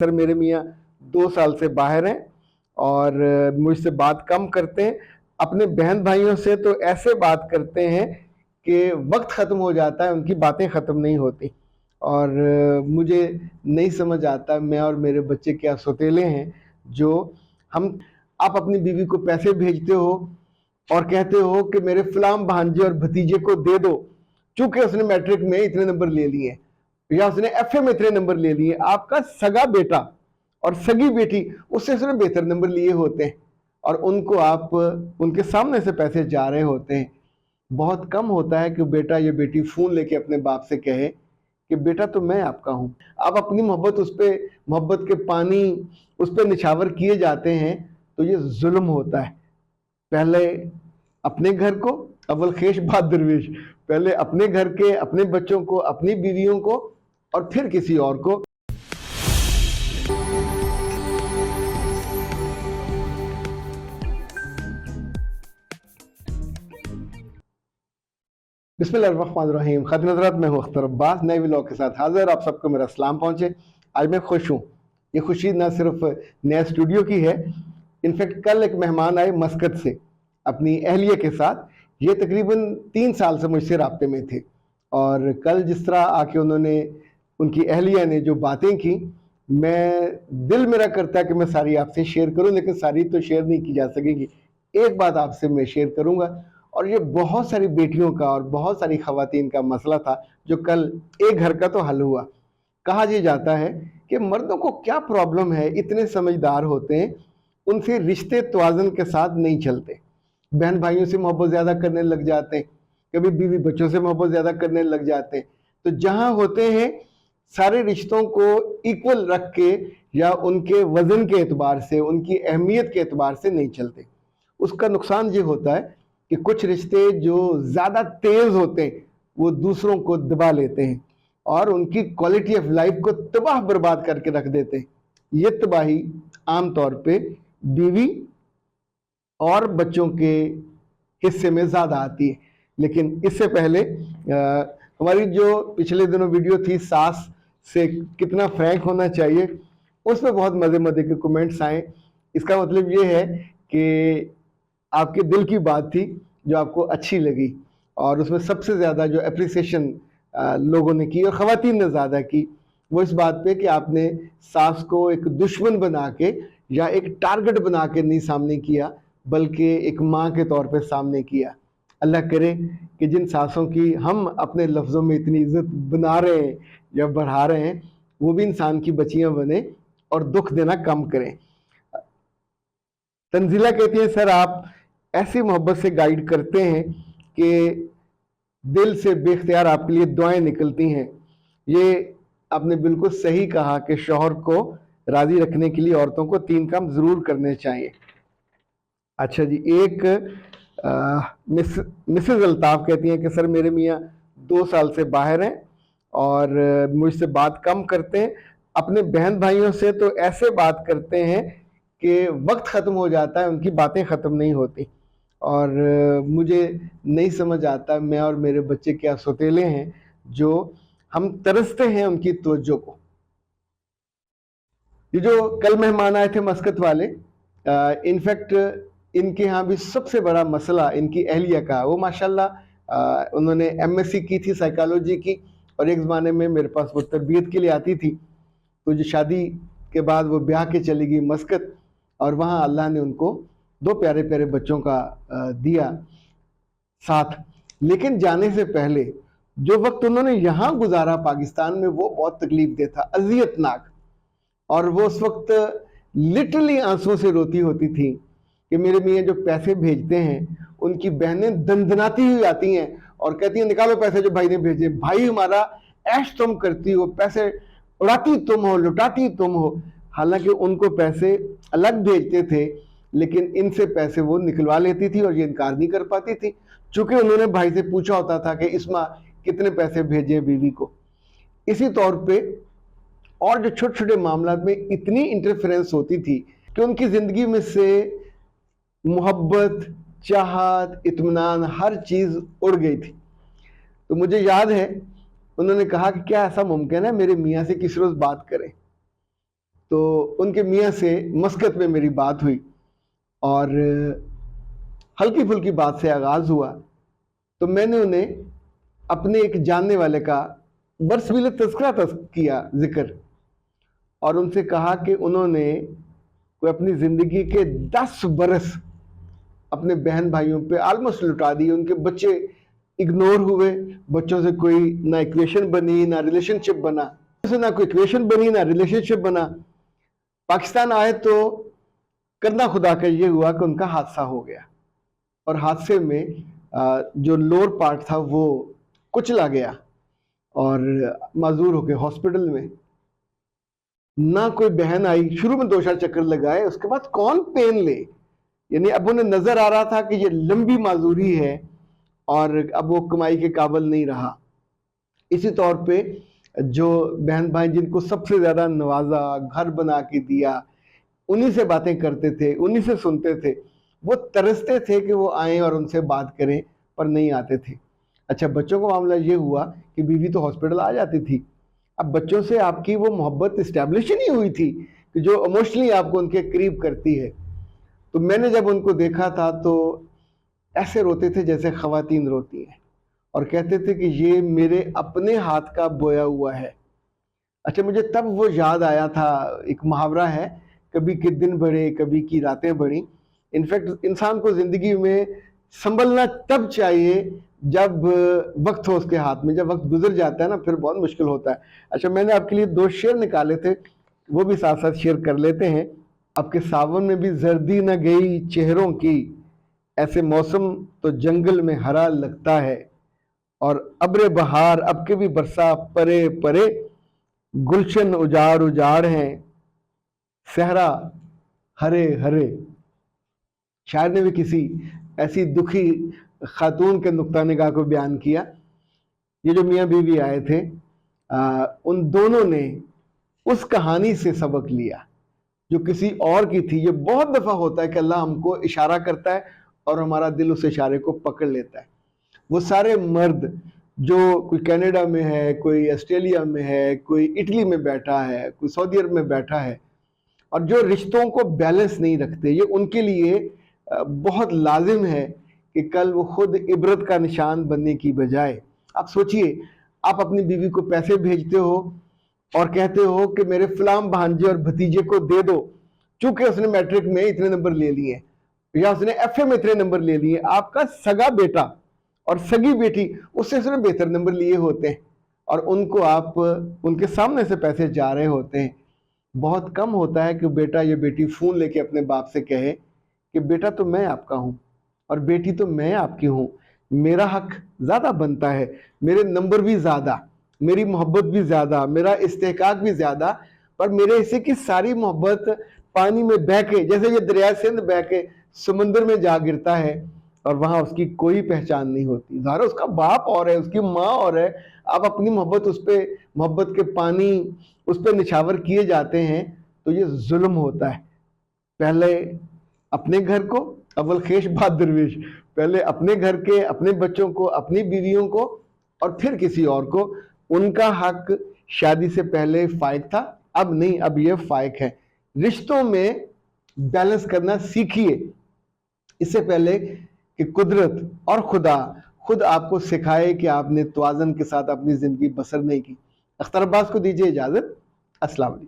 سر میرے میاں 2 سال سے باہر ہیں اور مجھ سے بات کم کرتے ہیں. اپنے بہن بھائیوں سے تو ایسے بات کرتے ہیں کہ وقت ختم ہو جاتا ہے، ان کی باتیں ختم نہیں ہوتی. اور مجھے نہیں سمجھ آتا میں اور میرے بچے کیا سوتیلے ہیں جو آپ اپنی بیوی کو پیسے بھیجتے ہو اور کہتے ہو کہ میرے فلاں بھانجے اور بھتیجے کو دے دو چونکہ اس نے میٹرک میں اتنے نمبر لے لیے یا اس نے ایف اے میں اتنے نمبر لے لیے. آپ کا سگا بیٹا اور سگی بیٹی اس سے بہتر نمبر لیے ہوتے ہیں اور ان کو آپ ان کے سامنے سے پیسے جا رہے ہوتے ہیں. بہت کم ہوتا ہے کہ بیٹا یا بیٹی فون لے کے اپنے باپ سے کہے کہ بیٹا تو میں آپ کا ہوں. آپ اپنی محبت کے پانی اس پہ نچھاور کیے جاتے ہیں تو یہ ظلم ہوتا ہے. پہلے اپنے گھر کو اول خیش بات درویش، پہلے اپنے گھر کے اپنے بچوں کو اپنی بیویوں کو اور پھر کسی اور کو. بسم اللہ الرحمن الرحیم. خادم حضرات، میں ہوں اختر عباس، نئے ولاگ کے ساتھ حاضر. آپ سب کو میرا سلام پہنچے. آج میں خوش ہوں. یہ خوشی نہ صرف نیا اسٹوڈیو کی ہے، انفیکٹ کل ایک مہمان آئے مسقط سے اپنی اہلیہ کے ساتھ. یہ تقریباً 3 سال سے مجھ سے رابطے میں تھے اور کل جس طرح آ کے انہوں نے ان کی اہلیہ نے جو باتیں کی، دل میرا کرتا ہے کہ میں ساری آپ سے شیئر کروں، لیکن ساری تو شیئر نہیں کی جا سکے گی. ایک بات آپ سے میں شیئر کروں گا اور یہ بہت ساری بیٹیوں کا اور بہت ساری خواتین کا مسئلہ تھا جو کل ایک گھر کا تو حل ہوا. کہا یہ جاتا ہے کہ مردوں کو کیا پرابلم ہے، اتنے سمجھدار ہوتے ہیں، ان سے رشتے توازن کے ساتھ نہیں چلتے. بہن بھائیوں سے محبت زیادہ کرنے لگ جاتے ہیں، کبھی بیوی بچوں سے محبت زیادہ کرنے لگ جاتے ہیں. تو جہاں ہوتے ہیں سارے رشتوں کو ایکول رکھ کے یا ان کے وزن کے اعتبار سے، ان کی اہمیت کے اعتبار سے نہیں چلتے. اس کا نقصان یہ ہوتا ہے کہ کچھ رشتے جو زیادہ تیز ہوتے ہیں وہ دوسروں کو دبا لیتے ہیں اور ان کی کوالٹی آف لائف کو تباہ برباد کر کے رکھ دیتے ہیں. یہ تباہی عام طور پہ بیوی اور بچوں کے حصے میں زیادہ آتی ہے. لیکن اس سے پہلے ہماری جو پچھلے دنوں ویڈیو تھی ساس سے کتنا فرینک ہونا چاہیے، اس میں بہت مزے کے کومنٹس آئے. اس کا مطلب یہ ہے کہ آپ کے دل کی بات تھی جو آپ کو اچھی لگی اور اس میں سب سے زیادہ جو اپریسیشن لوگوں نے کی اور خواتین نے زیادہ کی وہ اس بات پہ کہ آپ نے ساس کو ایک دشمن بنا کے یا ایک ٹارگٹ بنا کے نہیں سامنے کیا بلکہ ایک ماں کے طور پہ سامنے کیا. اللہ کرے کہ جن ساسوں کی ہم اپنے لفظوں میں اتنی عزت بنا رہے ہیں یا بڑھا رہے ہیں وہ بھی انسان کی بچیاں بنیں اور دکھ دینا کم کریں. تنزیلہ کہتی ہیں سر آپ ایسی محبت سے گائیڈ کرتے ہیں کہ دل سے بے اختیار آپ کے لیے دعائیں نکلتی ہیں. یہ آپ نے بالکل صحیح کہا کہ شوہر کو راضی رکھنے کے لیے عورتوں کو 3 کام ضرور کرنے چاہیے. اچھا جی، ایک مسز الطاف کہتی ہیں کہ سر میرے میاں 2 سال سے باہر ہیں اور مجھ سے بات کم کرتے ہیں. اپنے بہن بھائیوں سے تو ایسے بات کرتے ہیں کہ وقت ختم ہو جاتا ہے، ان کی باتیں ختم نہیں ہوتی. اور مجھے نہیں سمجھ آتا میں اور میرے بچے کیا سوتیلے ہیں جو ہم ترستے ہیں ان کی توجہ کو. یہ جو کل مہمان آئے تھے مسقط والے، انفیکٹ ان کے ہاں بھی سب سے بڑا مسئلہ ان کی اہلیہ کا. وہ ماشاءاللہ انہوں نے MSc کی تھی سائیکالوجی کی اور ایک زمانے میں میرے پاس وہ تربیت کے لیے آتی تھی. تو جو شادی کے بعد وہ بیاہ کے چلی گئی مسقط اور وہاں اللہ نے ان کو 2 پیارے پیارے بچوں کا دیا ساتھ. لیکن جانے سے پہلے جو وقت انہوں نے یہاں گزارا پاکستان میں وہ بہت تکلیف دہ تھا، اذیت ناک. اور وہ اس وقت لٹرلی آنسوں سے روتی ہوتی تھی کہ میرے میاں جو پیسے بھیجتے ہیں ان کی بہنیں دندناتی ہوئی آتی ہیں اور کہتی ہیں نکالو پیسے جو بھائی نے بھیجے. بھائی ہمارا عیش تم کرتی ہو، پیسے اڑاتی تم ہو، لٹاتی تم ہو. حالانکہ ان کو پیسے الگ بھیجتے تھے لیکن ان سے پیسے وہ نکلوا لیتی تھی اور یہ انکار نہیں کر پاتی تھی چونکہ انہوں نے بھائی سے پوچھا ہوتا تھا کہ اس ماہ کتنے پیسے بھیجے بیوی کو. اسی طور پہ اور جو چھوٹے چھوٹے معاملات میں اتنی انٹرفیرنس ہوتی تھی کہ ان کی زندگی میں سے محبت، چاہت، اطمینان ہر چیز اڑ گئی تھی. تو مجھے یاد ہے انہوں نے کہا کہ کیا ایسا ممکن ہے میرے میاں سے کسی روز بات کریں. تو ان کے میاں سے مسکت میں میری بات ہوئی اور ہلکی پھلکی بات سے آغاز ہوا. تو میں نے انہیں اپنے ایک جاننے والے کا برسبیل تذکرہ کیا ذکر، اور ان سے کہا کہ انہوں نے کوئی اپنی زندگی کے 10 برس اپنے بہن بھائیوں پہ آلموسٹ لٹا دیے. ان کے بچے اگنور ہوئے، بچوں سے کوئی نہ ایکویشن بنی نہ ریلیشن شپ بنا، نہ کوئی ایکویشن بنی نہ ریلیشن شپ بنا. پاکستان آئے تو کرنا خدا کا یہ ہوا کہ ان کا حادثہ ہو گیا، اور حادثے میں جو لوور پارٹ تھا وہ کچلا گیا اور معذور ہو کے ہاسپٹل میں. نہ کوئی بہن آئی، شروع میں 2 چکر لگائے، اس کے بعد کون پین لے. یعنی اب انہیں نظر آ رہا تھا کہ یہ لمبی معذوری ہے اور اب وہ کمائی کے قابل نہیں رہا. اسی طور پہ جو بہن بھائی جن کو سب سے زیادہ نوازا، گھر بنا کے دیا، انہی سے باتیں کرتے تھے، انہی سے سنتے تھے، وہ ترستے تھے کہ وہ آئیں اور ان سے بات کریں، پر نہیں آتے تھے. اچھا، بچوں کا معاملہ یہ ہوا کہ بیوی تو ہاسپٹل آ جاتی تھی، اب بچوں سے آپ کی وہ محبت اسٹیبلش ہی نہیں ہوئی تھی کہ جو ایموشنلی آپ کو ان کے قریب کرتی ہے. تو میں نے جب ان کو دیکھا تھا تو ایسے روتے تھے جیسے خواتین روتی ہیں، اور کہتے تھے کہ یہ میرے اپنے ہاتھ کا بویا ہوا ہے. اچھا، مجھے تب وہ یاد آیا تھا، ایک محاورہ ہے، کبھی کے دن بڑھے کبھی کی راتیں بڑھی. انفیکٹ انسان کو زندگی میں سنبھلنا تب چاہیے جب وقت ہو اس کے ہاتھ میں. جب وقت گزر جاتا ہے نا پھر بہت مشکل ہوتا ہے. اچھا، میں نے آپ کے لیے 2 شعر نکالے تھے، وہ بھی ساتھ ساتھ شیئر کر لیتے ہیں. اب کے ساون میں بھی زردی نہ گئی چہروں کی، ایسے موسم تو جنگل میں ہرا لگتا ہے. اور ابر بہار اب کے بھی برسا پرے پرے، گلشن اجاڑ اجاڑ ہیں صحرا ہرے ہرے. شاعر نے بھی کسی ایسی دکھی خاتون کے نقطہ نگاہ کو بیان کیا. یہ جو میاں بیوی آئے تھے، ان دونوں نے اس کہانی سے سبق لیا جو کسی اور کی تھی. یہ بہت دفعہ ہوتا ہے کہ اللہ ہم کو اشارہ کرتا ہے اور ہمارا دل اس اشارے کو پکڑ لیتا ہے. وہ سارے مرد جو کوئی کینیڈا میں ہے، کوئی آسٹریلیا میں ہے، کوئی اٹلی میں بیٹھا ہے، کوئی سعودی عرب میں بیٹھا ہے، اور جو رشتوں کو بیلنس نہیں رکھتے، یہ ان کے لیے بہت لازم ہے کہ کل وہ خود عبرت کا نشان بننے کی بجائے، آپ سوچئے آپ اپنی بیوی کو پیسے بھیجتے ہو اور کہتے ہو کہ میرے فلاں بھانجے اور بھتیجے کو دے دو چونکہ اس نے میٹرک میں اتنے نمبر لے لیے یا اس نے ایف اے میں اتنے نمبر لے لیے. آپ کا سگا بیٹا اور سگی بیٹی اس سے بہتر نمبر لیے ہوتے ہیں اور ان کو آپ ان کے سامنے سے پیسے جا رہے ہوتے ہیں. بہت کم ہوتا ہے کہ بیٹا یا بیٹی فون لے کے اپنے باپ سے کہے کہ بیٹا تو میں آپ کا ہوں اور بیٹی تو میں آپ کی ہوں، میرا حق زیادہ بنتا ہے، میرے نمبر بھی زیادہ، میری محبت بھی زیادہ، میرا استحقاق بھی زیادہ، پر میرے حصے کی ساری محبت پانی میں بہہ کے، جیسے یہ دریائے سندھ بہہ کے سمندر میں جا گرتا ہے اور وہاں اس کی کوئی پہچان نہیں ہوتی. ظاہر اس کا باپ اور ہے، اس کی ماں اور ہے، آپ اپنی محبت اس پہ، محبت کے پانی اس پہ نچھاور کیے جاتے ہیں تو یہ ظلم ہوتا ہے. پہلے اپنے گھر کو، اول خیش بات درویش، پہلے اپنے گھر کے، اپنے بچوں کو، اپنی بیویوں کو اور پھر کسی اور کو. ان کا حق شادی سے پہلے فائق تھا، اب نہیں، اب یہ فائق ہے. رشتوں میں بیلنس کرنا سیکھیے اس سے پہلے کہ قدرت اور خدا خود آپ کو سکھائے کہ آپ نے توازن کے ساتھ اپنی زندگی بسر نہیں کی. اختر عباس کو دیجیے اجازت. السلام علیکم.